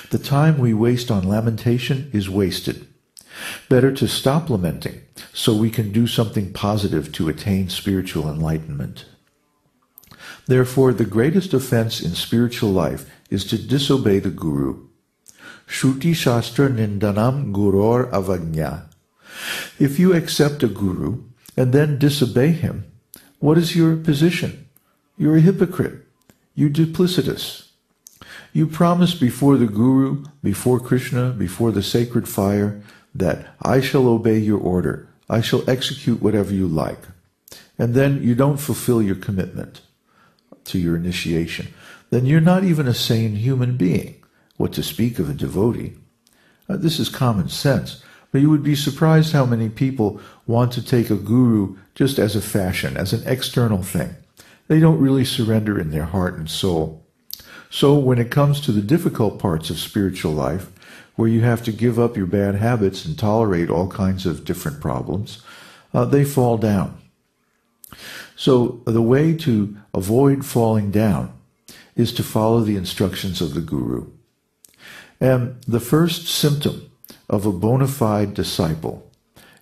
The time we waste on lamentation is wasted. Better to stop lamenting so we can do something positive to attain spiritual enlightenment. Therefore, the greatest offense in spiritual life is to disobey the Guru. Shruti Shastra Nindanam Guror Avagnya. If you accept a Guru and then disobey him, what is your position? You're a hypocrite. You're duplicitous. You promise before the Guru, before Kṛṣṇa, before the sacred fire, that I shall obey your order. I shall execute whatever you like. And then you don't fulfill your commitment to your initiation. Then you're not even a sane human being. What to speak of a devotee? This is common sense, but you would be surprised how many people want to take a guru just as a fashion, as an external thing. They don't really surrender in their heart and soul. So when it comes to the difficult parts of spiritual life, where you have to give up your bad habits and tolerate all kinds of different problems, they fall down. So the way to avoid falling down is to follow the instructions of the Guru. And the first symptom of a bona fide disciple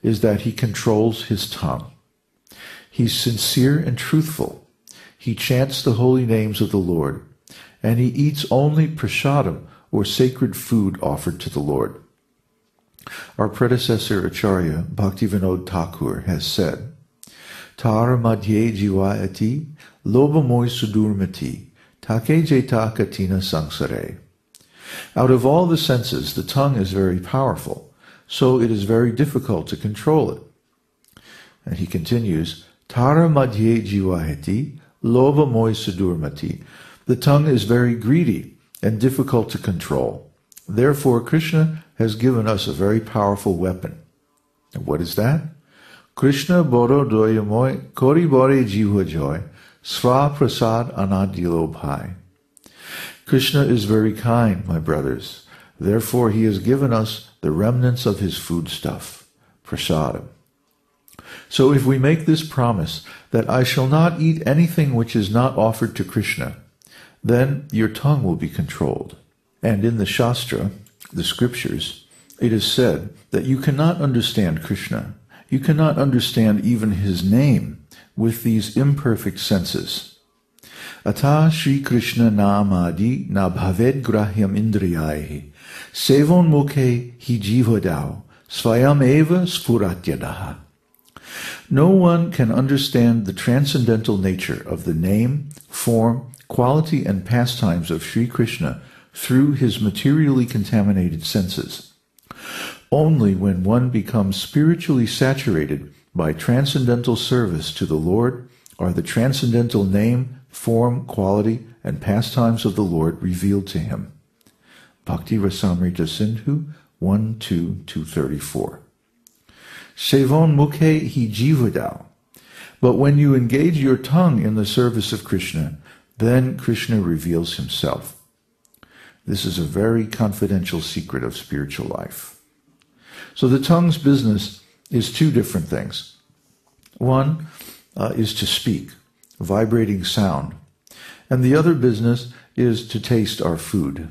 is that he controls his tongue. He's sincere and truthful. He chants the holy names of the Lord, and he eats only prasadam, or sacred food offered to the Lord. Our predecessor Acharya Bhaktivinoda Thakur has said, Tara madhye jivayati lobamoy sudurmati take jeta katina sangsare. Out of all the senses, the tongue is very powerful, so it is very difficult to control it. And he continues, Tara madhye jivayati lobamoy sudurmati. The tongue is very greedy and difficult to control. Therefore, Kṛṣṇa has given us a very powerful weapon. And what is that? Kṛṣṇa boro doyamoy kori bore jiva joy sva prasad anadilo bhai. Kṛṣṇa is very kind, my brothers. Therefore, he has given us the remnants of his foodstuff, prasadam. So if we make this promise that I shall not eat anything which is not offered to Kṛṣṇa, then your tongue will be controlled. And in the Shastra, the scriptures, it is said that you cannot understand Kṛṣṇa. You cannot understand even his name with these imperfect senses. Ata Shri Kṛṣṇa Namadi na bhaved grahyam indriyaihi sevon mukhe hi jivadau svayam eva spuratyadaha. No one can understand the transcendental nature of the name, form, quality, and pastimes of Sri Kṛṣṇa through his materially contaminated senses. Only when one becomes spiritually saturated by transcendental service to the Lord are the transcendental name, form, quality, and pastimes of the Lord revealed to him. Bhakti Rasamrita Sindhu 1.2.234. Sevon mukhe hi jivadau. But when you engage your tongue in the service of Kṛṣṇa, then Kṛṣṇa reveals himself. This is a very confidential secret of spiritual life. So the tongue's business is two different things. One is to speak, vibrating sound. And the other business is to taste our food.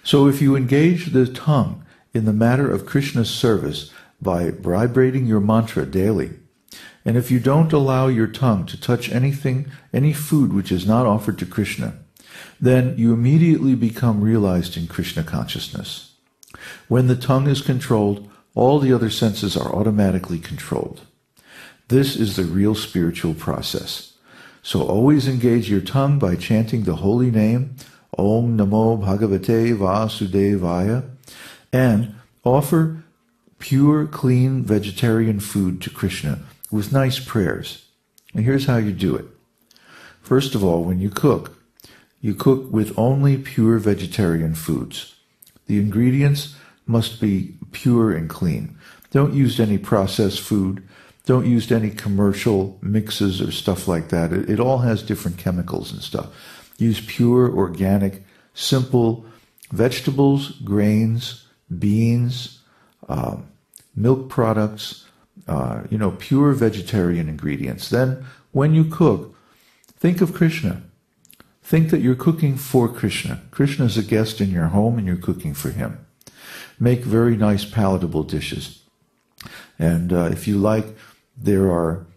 So if you engage the tongue in the matter of Kṛṣṇa's service by vibrating your mantra daily, and if you don't allow your tongue to touch anything, any food which is not offered to Kṛṣṇa, then you immediately become realized in Kṛṣṇa consciousness. When the tongue is controlled, all the other senses are automatically controlled. This is the real spiritual process. So always engage your tongue by chanting the holy name, Om Namo Bhagavate Vasudevaya, and offer pure, clean, vegetarian food to Kṛṣṇa with nice prayers. And here's how you do it. First of all, when you cook with only pure vegetarian foods. The ingredients must be pure and clean. Don't use any processed food. Don't use any commercial mixes or stuff like that. It all has different chemicals and stuff. Use pure, organic, simple vegetables, grains, beans, milk products, pure vegetarian ingredients. Then, when you cook, think of Kṛṣṇa. Think that you're cooking for Kṛṣṇa. Kṛṣṇa is a guest in your home and you're cooking for him. Make very nice palatable dishes. And if you like, there are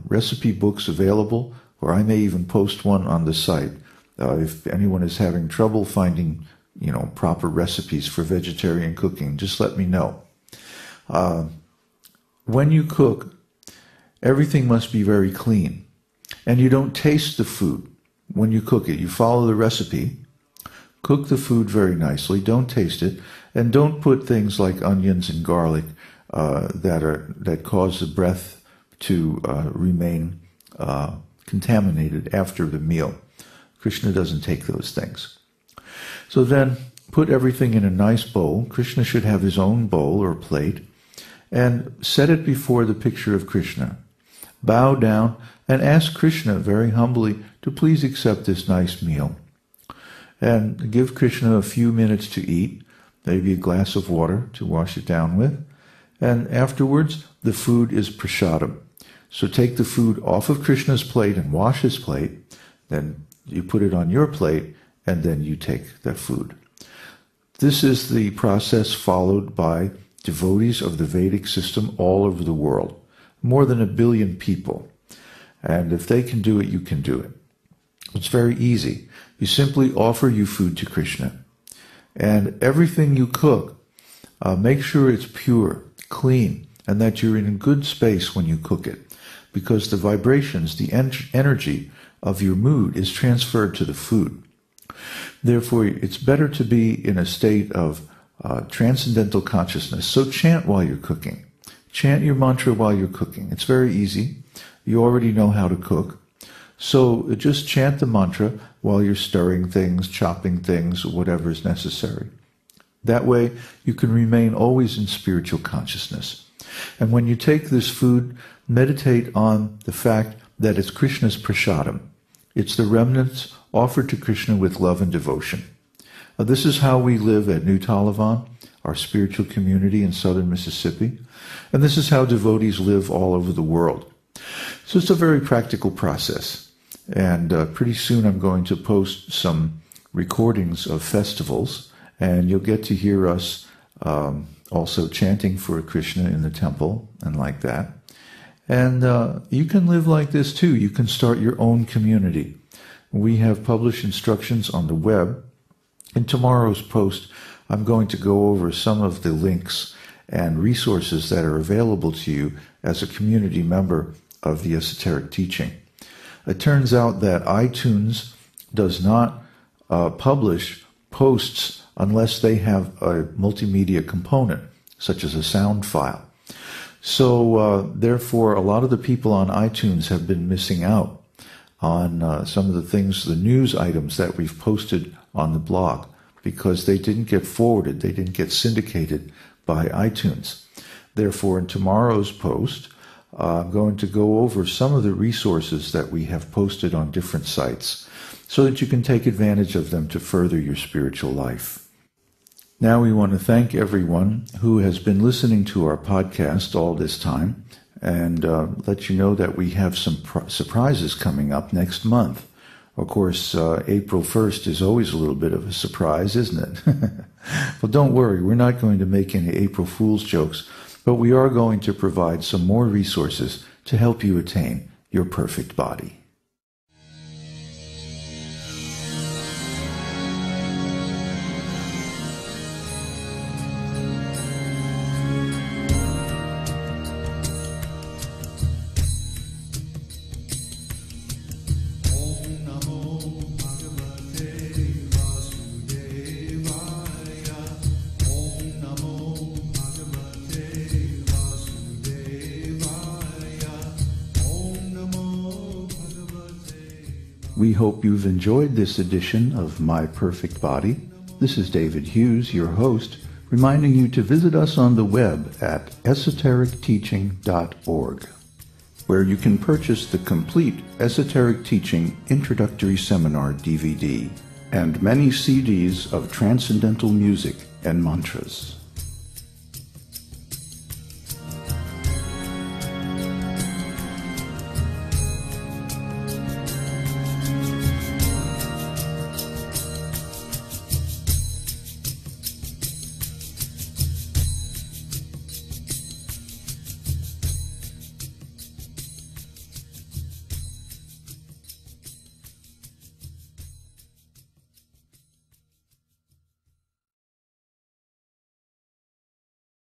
recipe books available, or I may even post one on the site. If anyone is having trouble finding, proper recipes for vegetarian cooking, just let me know. When you cook, everything must be very clean. And you don't taste the food when you cook it. You follow the recipe, cook the food very nicely, don't taste it, and don't put things like onions and garlic that cause the breath to remain contaminated after the meal. Kṛṣṇa doesn't take those things. So then put everything in a nice bowl. Kṛṣṇa should have his own bowl or plate, and set it before the picture of Kṛṣṇa. Bow down and ask Kṛṣṇa very humbly to please accept this nice meal. And give Kṛṣṇa a few minutes to eat, maybe a glass of water to wash it down with. And afterwards, the food is prasadam. So take the food off of Kṛṣṇa's plate and wash his plate. Then you put it on your plate, and then you take that food. This is the process followed by devotees of the Vedic system all over the world. More than 1 billion people. And if they can do it, you can do it. It's very easy. You simply offer your food to Kṛṣṇa. And everything you cook, make sure it's pure, clean, and that you're in a good space when you cook it. Because the vibrations, the energy of your mood is transferred to the food. Therefore, it's better to be in a state of transcendental consciousness. So chant while you're cooking. Chant your mantra while you're cooking. It's very easy. You already know how to cook. So just chant the mantra while you're stirring things, chopping things, whatever is necessary. That way, you can remain always in spiritual consciousness. And when you take this food, meditate on the fact that it's Kṛṣṇa's prasadam. It's the remnants offered to Kṛṣṇa with love and devotion. This is how we live at New Talavan, our spiritual community in southern Mississippi. And this is how devotees live all over the world. So it's a very practical process. And pretty soon I'm going to post some recordings of festivals, and you'll get to hear us also chanting for Kṛṣṇa in the temple and like that. And you can live like this too. You can start your own community. We have published instructions on the web. In tomorrow's post, I'm going to go over some of the links and resources that are available to you as a community member of the esoteric teaching. It turns out that iTunes does not publish posts unless they have a multimedia component, such as a sound file. So therefore, a lot of the people on iTunes have been missing out on some of the things, the news items that we've posted on the blog, because they didn't get forwarded, they didn't get syndicated by iTunes. Therefore, in tomorrow's post, I'm going to go over some of the resources that we have posted on different sites so that you can take advantage of them to further your spiritual life. Now we want to thank everyone who has been listening to our podcast all this time, and let you know that we have some surprises coming up next month. Of course, April 1st is always a little bit of a surprise, isn't it? Well, don't worry, we're not going to make any April Fool's jokes, but we are going to provide some more resources to help you attain your perfect body. We hope you've enjoyed this edition of My Perfect Body. This is David Hughes, your host, reminding you to visit us on the web at esotericteaching.org, where you can purchase the complete Esoteric Teaching Introductory Seminar DVD and many CDs of transcendental music and mantras.